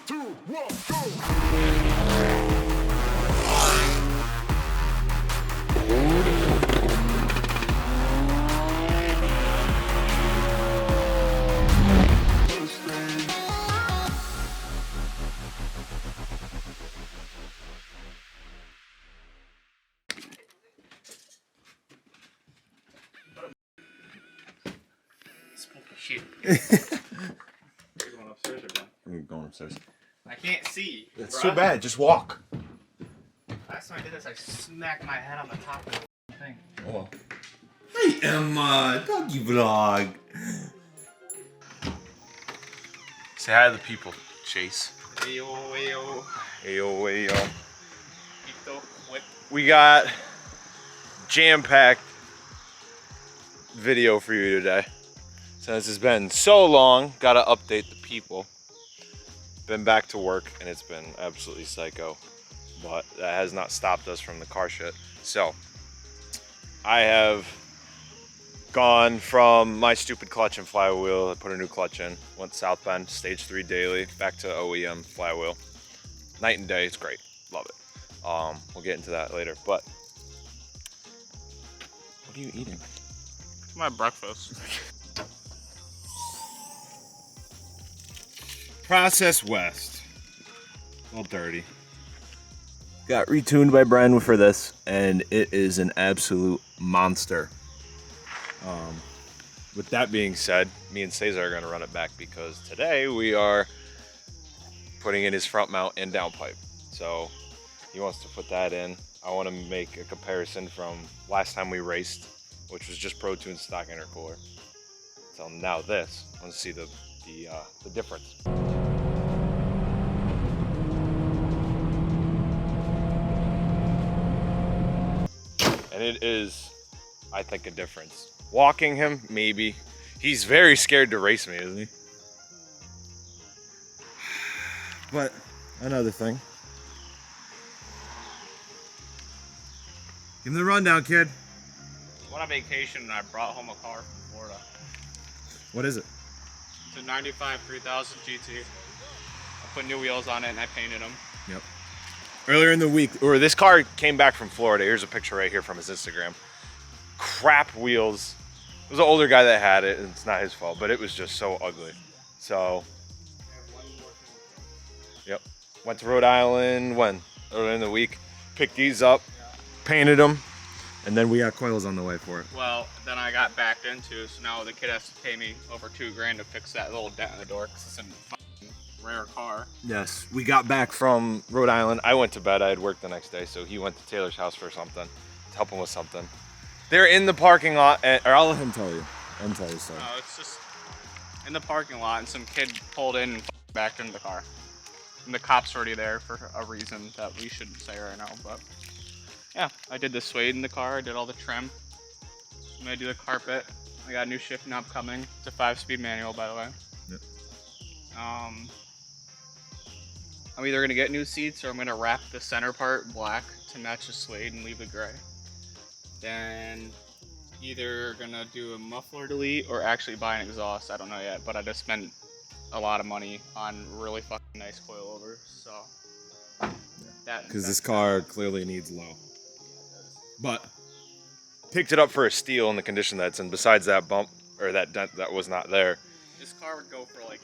2, 1, go! Shit. You're going upstairs or down? I'm going upstairs. I can't see. It's bruh. too bad. Just walk. Last time I did this, I smacked my head on the top of the thing. Oh well. Hey Emma, doggy vlog. Say hi to the people, Chase. Ayo, ayo. Ayo, ayo. Pito, whip. We got jam-packed video for you today. Since it's been so long, gotta update the people. Been back to work and it's been absolutely psycho, but that has not stopped us from the car shit. So, I have gone from my stupid clutch and flywheel, I put a new clutch in, went Southbend, stage 3 daily, back to OEM Flywheel. Night and day, it's great, love it. We'll get into that later, but what are you eating? My breakfast. Process West. A little dirty. Got retuned by Bren for this, and it is an absolute monster. With that being said, me and Cesar are going to run it back because today we are putting in his front mount and downpipe. So he wants to put that in. I want to make a comparison from last time we raced, which was just Protune stock intercooler. So now this, I want to see the difference. And it is, I think, a difference. Walking him, maybe. He's very scared to race me, isn't he? But another thing. Give him the rundown, kid. I went on vacation and I brought home a car from Florida. What is it? It's a 95 3000 GT. I put new wheels on it and I painted them. Yep. Earlier in the week, or this car came back from Florida. Here's a picture right here from his Instagram. Crap wheels. It was an older guy that had it, and it's not his fault, but it was just so ugly. So, yep. Went to Rhode Island when? Earlier in the week. Picked these up, painted them, and then we got coils on the way for it. Well, then I got backed into, so now the kid has to pay me over $2,000 to fix that little dent in the door because it's a fucking rare car. Yes, we got back from Rhode Island. I went to bed. I had work the next day, so he went to Taylor's house for something, to help him with something. They're in the parking lot, or I'll let him tell you. I'll tell you stuff. No, it's just in the parking lot, and some kid pulled in and backed into the car. And the cop's already there for a reason that we shouldn't say right now, but yeah, I did the suede in the car, I did all the trim. I'm gonna do the carpet. I got a new shift knob coming. It's a 5-speed manual, by the way. Yep. I'm either gonna get new seats or I'm gonna wrap the center part black to match the suede and leave the gray. Then either gonna do a muffler delete or actually buy an exhaust. I don't know yet, but I just spent a lot of money on really fucking nice coilovers, so because this car clearly needs low. But picked it up for a steal in the condition that's in. Besides that bump or that dent that was not there. This car would go for like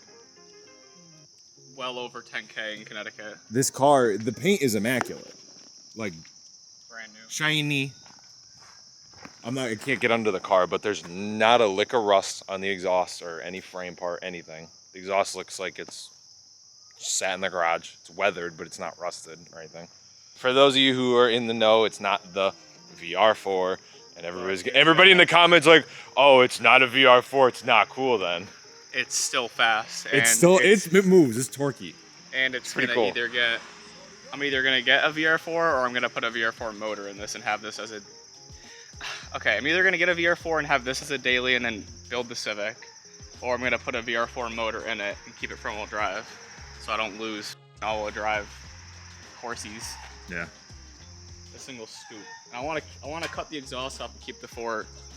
well over 10K in Connecticut. This car, the paint is immaculate, like Brand new. shiny. I can't get under the car, but there's not a lick of rust on the exhaust or any frame part, anything. The exhaust looks like it's sat in the garage. It's weathered, but it's not rusted or anything. For those of you who are in the know, it's not the VR4, and everybody in the comments like, oh, it's not a VR4, it's not cool then. It's still fast. And It moves, it's torquey. And it's pretty gonna cool. I'm either gonna get a VR4 or I'm gonna put a VR4 motor in this and have this as a. Okay, I'm either gonna get a VR4 and have this as a daily and then build the Civic, or I'm gonna put a VR4 motor in it and keep it front wheel drive, so I don't lose all-wheel drive horsies. Yeah. A single scoop. And I wanna cut the exhaust off and keep the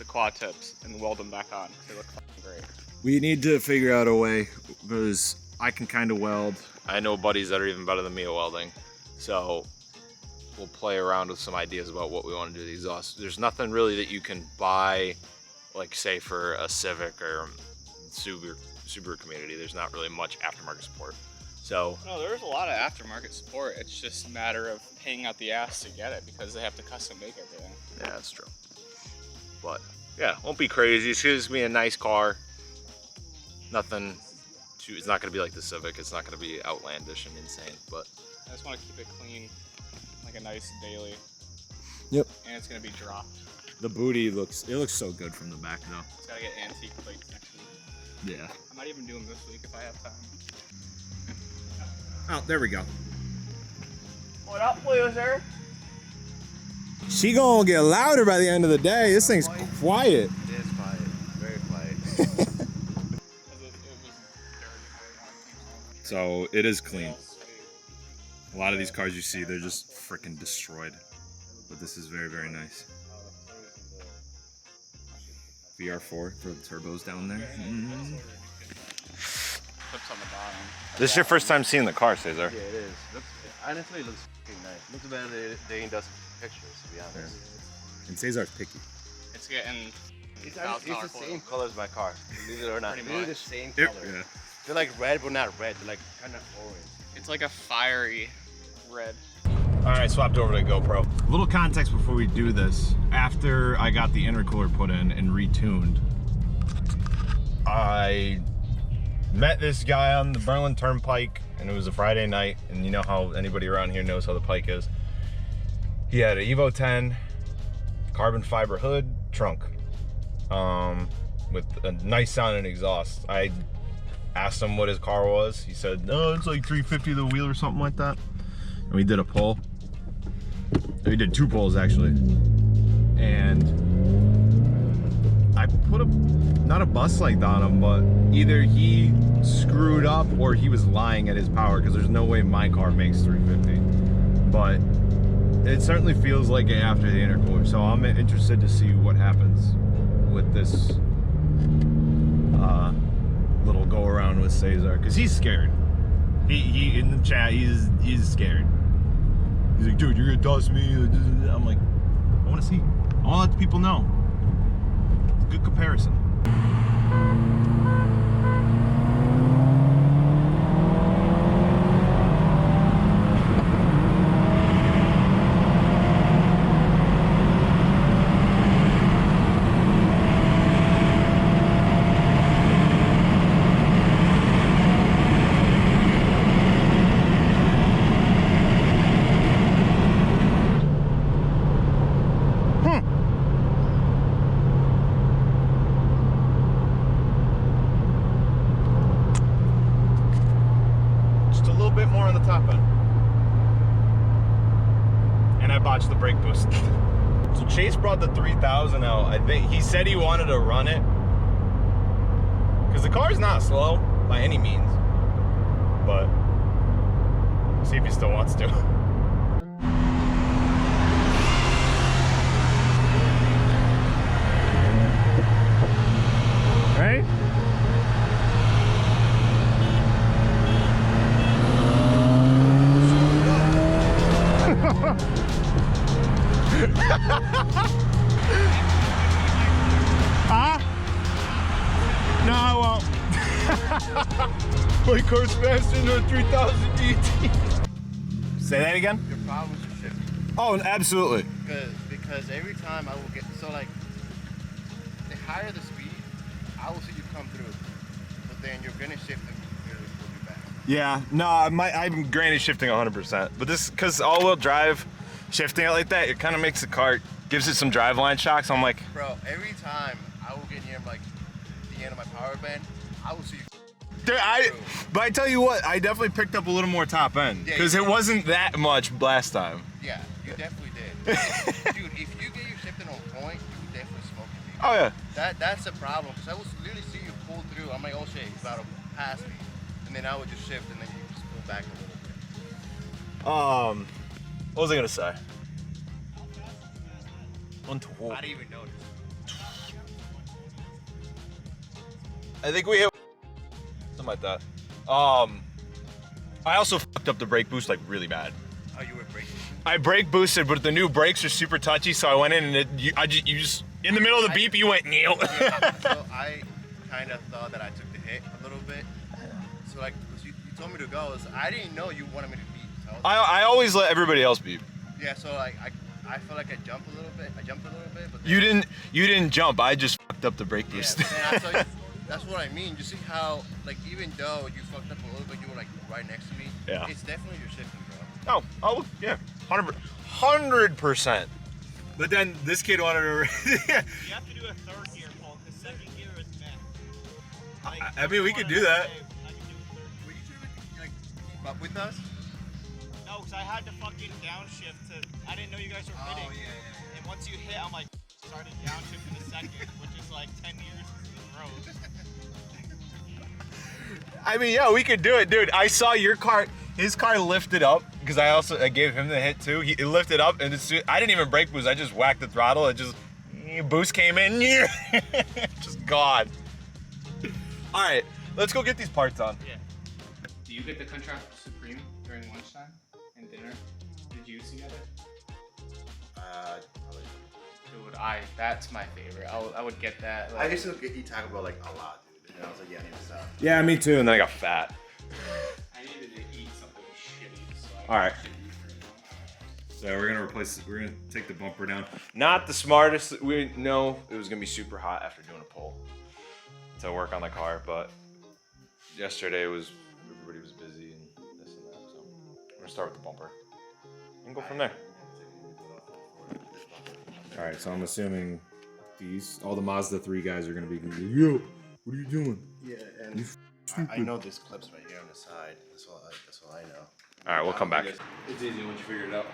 quad tips and weld them back on. They look fucking great. We need to figure out a way, because I can kind of weld, I know buddies that are even better than me at welding. So we'll play around with some ideas about what we want to do with the exhaust. There's nothing really that you can buy, like say for a Civic or Subaru community. There's not really much aftermarket support. So no, there's a lot of aftermarket support. It's just a matter of paying out the ass to get it because they have to custom make everything. yeah, that's true. But yeah, won't be crazy. It's just gonna be a nice car. Nothing too, it's not gonna be like the Civic. It's not gonna be outlandish and insane, but I just want to keep it clean, like a nice daily. Yep. And it's gonna be dropped. The booty looks so good from the back though. It's gotta get antique plates next week. Yeah. I might even do them this week if I have time. Oh, there we go. What up, loser? She gonna get louder by the end of the day. This thing's quiet. it is quiet, very quiet. So it is clean. A lot of these cars you see, they're just freaking destroyed. But this is very, very nice. VR4 for the turbos down there. Clips on the bottom. This is your first time seeing the car, Cesar. Yeah, it is. Honestly, it looks pretty nice. Looks better than the industrial pictures, to be honest. And Cesar's picky. It's getting It's $1,000 the same color as my car, believe it or not. Pretty They're the much. same Yeah. color. They're like red, but not red. They're like kind of orange. It's like a fiery red. All right, swapped over to GoPro. A little context before we do this. After I got the intercooler put in and retuned, I met this guy on the Berlin Turnpike, and it was a Friday night, and you know how anybody around here knows how the Pike is. He had an Evo 10, carbon fiber hood, trunk, with a nice sounding exhaust. I asked him what his car was. He said, "No, it's like 350 the wheel or something like that." And we did a pull. We did 2 pulls actually, and I put not a bus light on him, but either he screwed up or he was lying at his power, because there's no way my car makes 350. But it certainly feels like it after the intercooler, so I'm interested to see what happens with this little go around with Cesar, because he's scared. He in the chat, he's scared. He's like, "Dude, you're gonna dust me." I'm like, I want to see. I want to let the people know. It's a good comparison. The brake boost. So Chase brought the 3000 out. I think he said he wanted to run it because the car is not slow by any means, but we'll see if he still wants to. Right? Huh? No, I won't. My car's faster than a 3000 GT. Say that again? Your problems are shifting. Oh, absolutely. Because every time I will get, so like, the higher the speed, I will see you come through. But then you're gonna shift and you'll be back. Yeah, no, I'm granted shifting 100%, but this, because all-wheel drive, shifting it like that, it kind of makes the car, gives it some driveline shock, so I'm like... Bro, every time I will get near like the end of my power band, I will see you. Dude, but I tell you what, I definitely picked up a little more top end, because Yeah, it wasn't that much last time. Yeah, you definitely did. Dude, if you get your shifting on point, you would definitely smoke it. Oh yeah. That's the problem, because I will literally see you pull through. I'm like, oh shit, he's about to pass me. And then I would just shift and then you just pull back a little bit. What was I gonna say? 112. I didn't even notice. I think we hit something like that. I also fucked up the brake boost like really bad. Oh, you were braking? I brake boosted, but the new brakes are super touchy, so I went in and you just in the middle of the beep, you went kneel. Yeah, so I kind of thought that I took the hit a little bit. So like, because you told me to go, so I didn't know you wanted me to beep. So I always let everybody else beep. yeah, so like I feel like I jumped a little bit. But then, You didn't jump. I just fucked up the brake yeah, boost. but then I saw you, that's what I mean. You see how like even though you fucked up a little bit, you were like right next to me. Yeah. It's definitely your shifting, bro. Oh, yeah, 100%. But then this kid wanted to. You have to do a third gear pull, because second gear is meh. Like, I mean, we could do that. I could do a third. Were you trying to like keep up with us? No, because I had to fucking downshift to. I didn't know you guys were hitting. yeah. And once you hit, I'm like, started downshifting the second, which is like 10 years in rows. I mean, yeah, we could do it, dude. I saw your car. His car lifted up because I gave him the hit too. He lifted up and I didn't even brake boost. I just whacked the throttle. It just boost came in, just gone. All right, let's go get these parts on. Yeah. Do you get the Contrast Supreme during lunchtime and dinner? Did you see it? Dude, that's my favorite. I would get that. I used to eat Taco Bell like a lot, dude. And I was like, yeah, I need to stop. Yeah, me too. And then I got fat. I needed to eat something shitty. So All right. So we're gonna take the bumper down. Not the smartest. We know it was gonna be super hot after doing a pull to work on the car, but yesterday everybody was busy and this and that. So we're gonna start with the bumper and go from there. All right. So I'm assuming all the Mazda 3 guys are gonna be yo, what are you doing? Yeah, and I know this clip's right here on the side. That's all I know. All right, we'll come back. It's easy once you figure it out.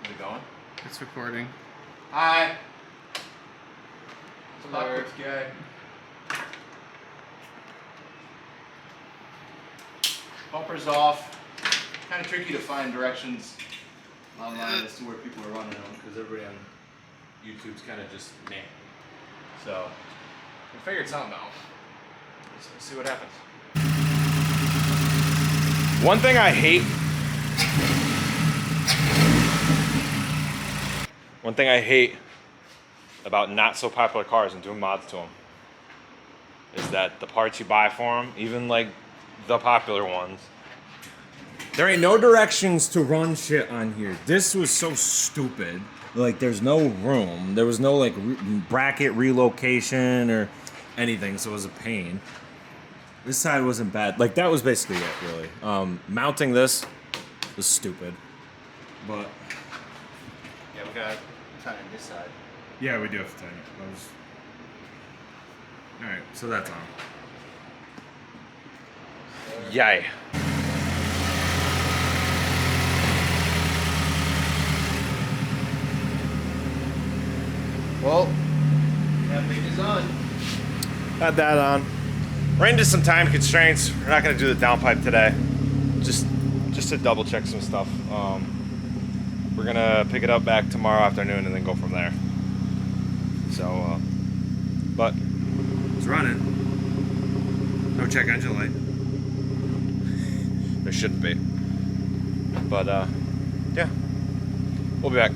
Are we going? It's recording. Hi. Hello. Guy. Bumper's off. Kind of tricky to find directions online as to where people are running them because everybody on YouTube's kind of just meh. So We'll figure something out. Let's see what happens. One thing I hate about not so popular cars and doing mods to them is that the parts you buy for them, even like the popular ones, there ain't no directions to run shit on here. This was so stupid. Like, there's no room. There was no like bracket relocation or anything, so it was a pain. This side wasn't bad. Like, that was basically it, really. Mounting this was stupid, but yeah, we got tighten this side. yeah, we do have to tighten it. All right, so that's on. Yay. Well, everything is on. Had that on. Ran into some time constraints. We're not gonna do the downpipe today. Just to double check some stuff. We're gonna pick it up back tomorrow afternoon and then go from there. So, but it's running. No check engine light. There shouldn't be. But yeah, we'll be back.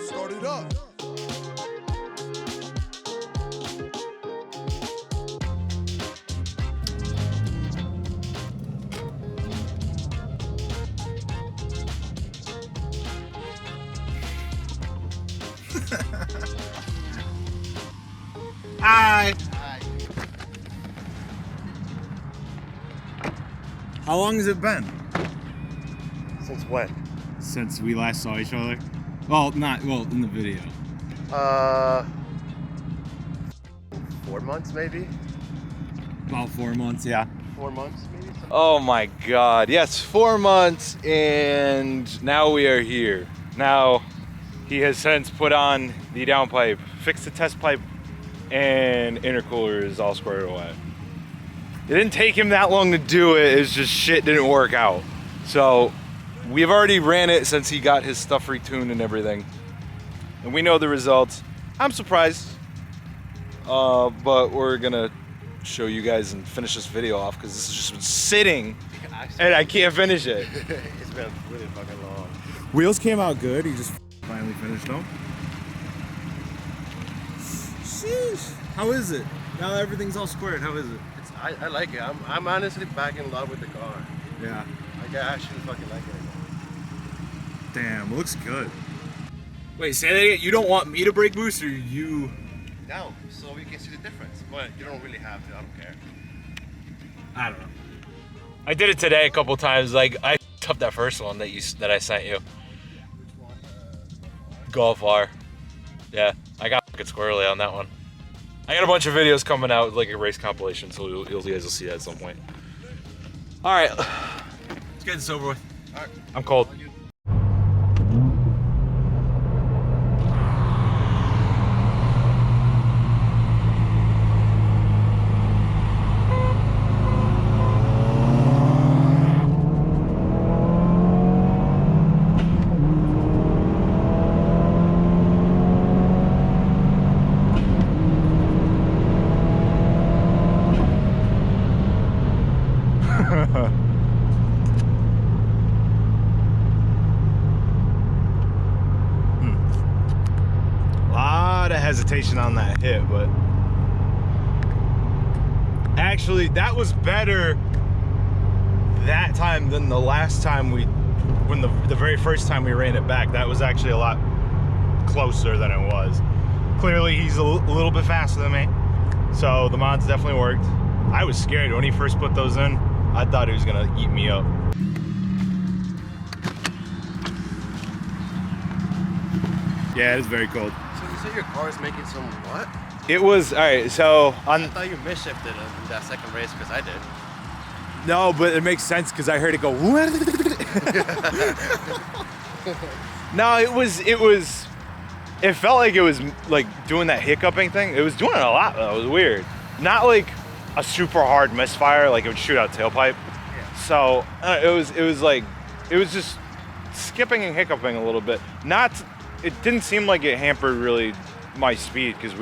Start it up. Hi. Hi. How long has it been? Since when? Since we last saw each other? Well, in the video. 4 months maybe? About 4 months, yeah. 4 months maybe? Something. Oh my God, yes, 4 months, and now we are here. Now, he has since put on the downpipe, fixed the test pipe, and intercooler is all squared away. It didn't take him that long to do it, it's just shit didn't work out. So we've already ran it since he got his stuff retuned and everything. And we know the results. I'm surprised. But we're gonna show you guys and finish this video off because this has just been sitting and I can't finish it. It's been really fucking long. Wheels came out good. He just finally finished them. Sheesh. How is it? Now that everything's all squared, how is it? I like it. I'm honestly back in love with the car. Yeah. Like I actually fucking like it. Damn, looks good. Wait, say that again. You don't want me to brake boost or you? Down, so we can see the difference. But you don't really have to. I don't care. I don't know. I did it today a couple times. Like I f***ed up that first one that I sent you. Golf R. Yeah, I got fucking squirrely on that one. I got a bunch of videos coming out, like a race compilation, so you guys will see that at some point. All right, let's get this over with. All right. I'm cold. Hesitation on that hit, but actually that was better that time than the last time when the very first time we ran it back. That was actually a lot closer than it was. Clearly he's a little bit faster than me, so the mods definitely worked. I was scared when he first put those in. I thought he was gonna eat me up. Yeah, it is very cold. So you said your car is making some what? It was, all right, so on... I thought you misshifted in that second race because I did. No, but it makes sense because I heard it go... No, it felt like it was like doing that hiccuping thing. It was doing it a lot though, it was weird. Not like a super hard misfire, like it would shoot out tailpipe. Yeah. So it was just skipping and hiccuping a little bit. It didn't seem like it hampered really my speed because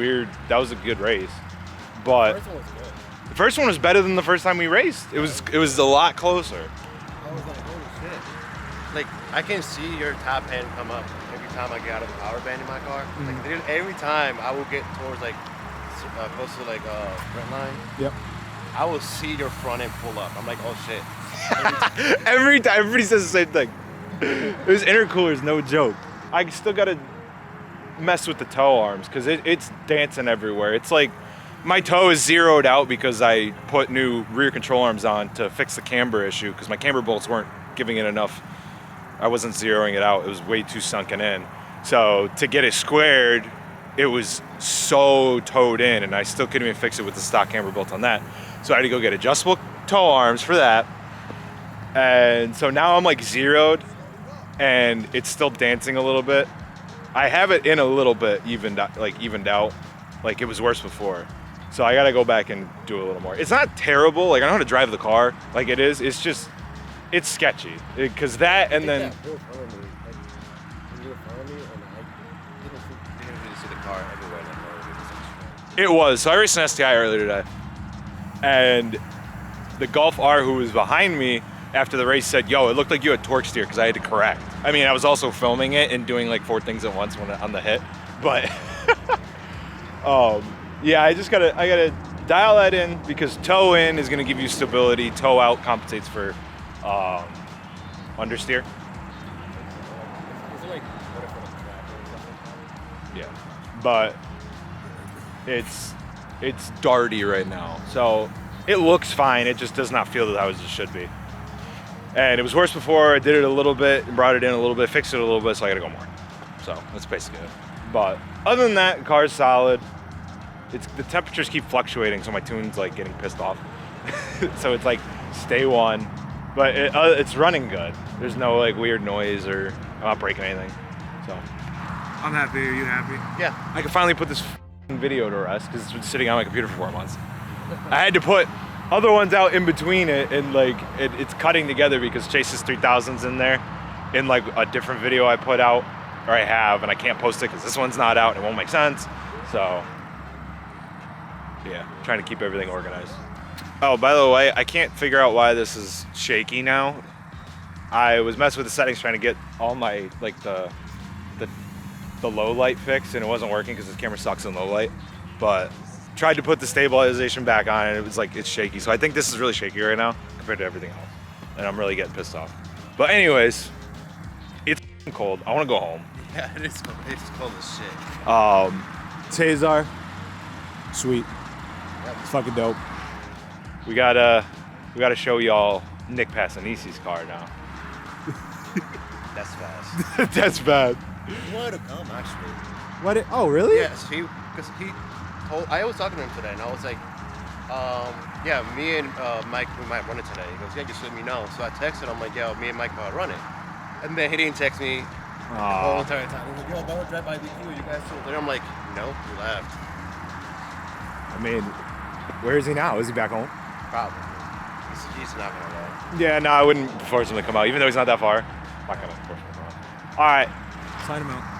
that was a good race. But the first one was better than the first time we raced. It was a lot closer. I was like, holy shit. Like I can see your top end come up every time I get out of the power band in my car. Mm-hmm. Like every time I will get towards like close to like front line. Yep. I will see your front end pull up. I'm like, oh shit. Every time everybody says the same thing. This intercooler is no joke. I still gotta mess with the toe arms because it's dancing everywhere. It's like my toe is zeroed out because I put new rear control arms on to fix the camber issue because my camber bolts weren't giving it enough. I wasn't zeroing it out. It was way too sunken in. So to get it squared, it was so toed in and I still couldn't even fix it with the stock camber bolt on that. So I had to go get adjustable toe arms for that. And so now I'm like zeroed and it's still dancing a little bit. I have it in a little bit evened out, like it was worse before. So I gotta go back and do a little more. It's not terrible, like I know how to drive the car, like it is, it's just, it's sketchy. Because that and then... When you were following me, I didn't really see the car everywhere. It was, so I raced an STI earlier today. And the Golf R who was behind me after the race said, yo, it looked like you had torque steer because I had to correct. I mean, I was also filming it and doing like 4 things at once on the hit, but yeah, I gotta dial that in because toe in is gonna give you stability, toe out compensates for understeer. Yeah, but it's darty right now, so it looks fine. It just does not feel how it should be. And it was worse before. I did it a little bit, brought it in a little bit, fixed it a little bit, so I gotta go more. So that's basically it. But other than that, the car's solid. The temperatures keep fluctuating, so my tune's like getting pissed off. So it's like stay one, but it's running good. There's no like weird noise or I'm not breaking anything. So I'm happy. Are you happy? Yeah. I can finally put this video to rest because it's been sitting on my computer for 4 months. I had to put other one's out in between it, and like it's cutting together because Chase's 3000's in there in like a different video I put out, or I have, and I can't post it because this one's not out and it won't make sense. So yeah, trying to keep everything organized. Oh, by the way, I can't figure out why this is shaky now. I was messing with the settings trying to get all my like the low light fixed, and it wasn't working because this camera sucks in low light. But tried to put the stabilization back on, and it was like it's shaky. So I think this is really shaky right now compared to everything else, and I'm really getting pissed off. But anyways, it's cold. I want to go home. Yeah, it is cold. It's cold as shit. Cesar, sweet. It's fucking dope. We gotta show y'all Nick Passanisi's car now. That's fast. That's bad. He wanted to come, actually. What? Oh, really? Yes, because he told, I was talking to him today, and I was like, yeah, me and Mike, we might run it today. He goes, yeah, just let me know. So I texted him, like, yo, me and Mike might run it. And then he didn't text me the whole entire time. He was like, yo, don't drive by BQ, you guys still there? I'm like, no, he left. I mean, where is he now? Is he back home? Probably. He's not gonna lie. Yeah, no, I wouldn't force him to come out, even though he's not that far. I'm not gonna force him to come out. All right. Sign him out.